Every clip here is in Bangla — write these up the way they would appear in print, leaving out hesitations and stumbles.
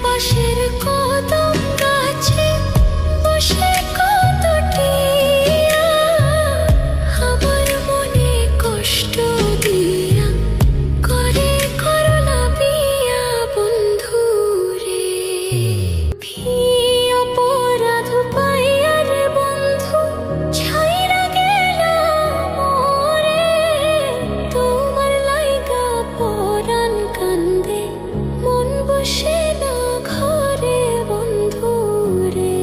পাশের কদম গাছে বসে কত টিয়া আমার মনে কষ্ট দিয়া করে করলা বিয়া বন্ধু রে। কি অপরাধ পাইয়া রে বন্ধু ছাইরা গেলা মোরে, তোমার লাইগা পরাণ কান্দে মন বসে না ঘরে বন্ধু রে।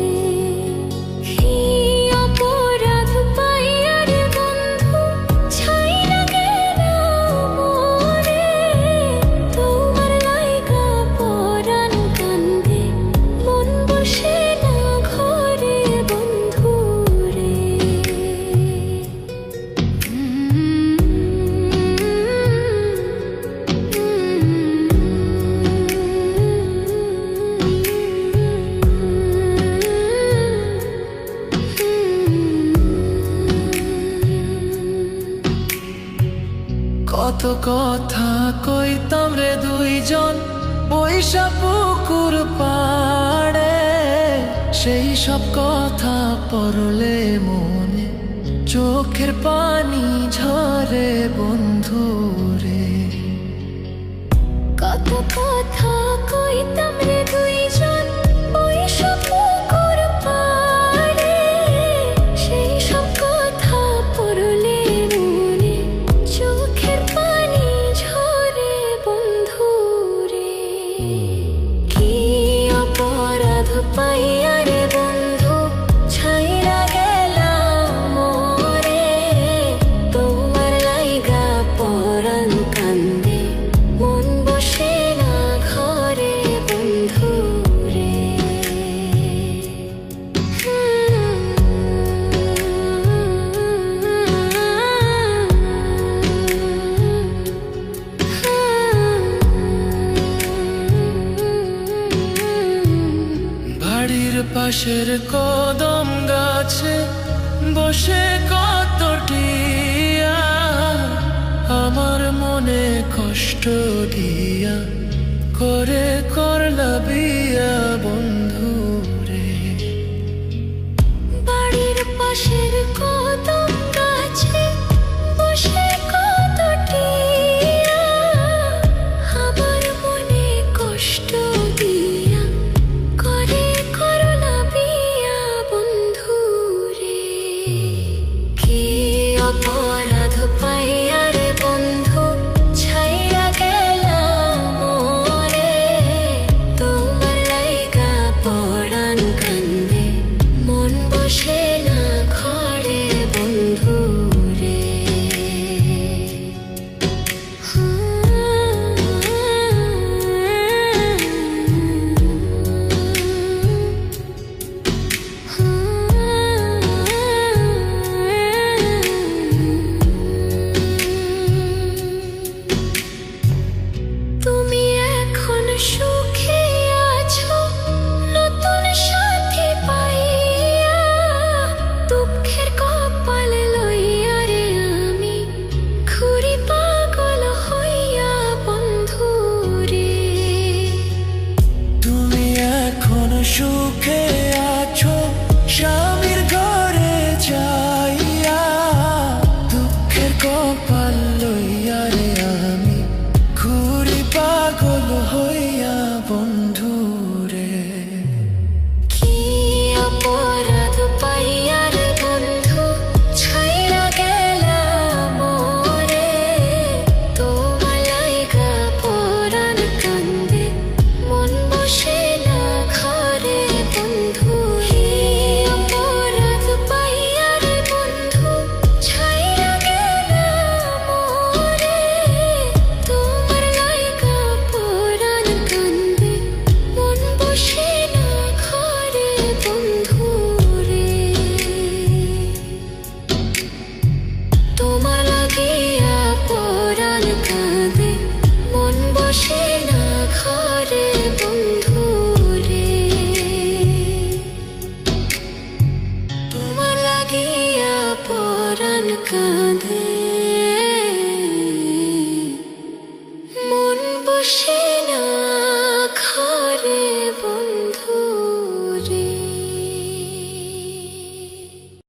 কি অপরাধ পাইয়া রে বন্ধু ছাইরা গেলা মোরে, তোমার লাইগা পরাণ কান্দে মন বসে না ঘরে বন্ধু রে। কত কথা কইতাম রে দুইজন বৈশা পুকুর পাড়ে, সেই সব কথা পড়লে মনে চোখের পানি ঝরে বন্ধু রে। কত কথা কইতাম রে দুইজন বৈশা পুকুর পাড়ে, সেই সব কথা পড়লে মনে চোখের পানি ঝরে বন্ধু রে। কি অপরাধ পাইয়া রে বন্ধু ছাইরা গেলা মোরে, তোমার লাইগা পরাণ কান্দে মন বসে না ঘরে বন্ধু রে। বাড়ির পাশের কদম গাছে বসে কত টিয়া আমার মনে কষ্ট দিয়া করে করলা বিয়া বন্ধু রে। বাড়ির পাশের কদম গাছে বসে কত টিয়া আমার মনে কষ্ট দিয়া করে করলা বিয়া বন্ধু রে। কি অপরাধ পাইয়া রে বন্ধু ছাইরা গেলা মোরে, তোমার লাইগা পরাণ কান্দে মন বসে না ঘরে বন্ধু রে। তুমি এখন সুখে আছো নতুন সাথী পাইয়া, দুঃখের কপাল লইয়া রে আমি ঘুরি পাগল হইয়া বন্ধু রে। তুমি এখন সুখে আছো স্বামীর ঘরে যাইয়া, দুঃখের কপাল লইয়া রে আমি ঘুরি পাগল হইয়া বন্ধু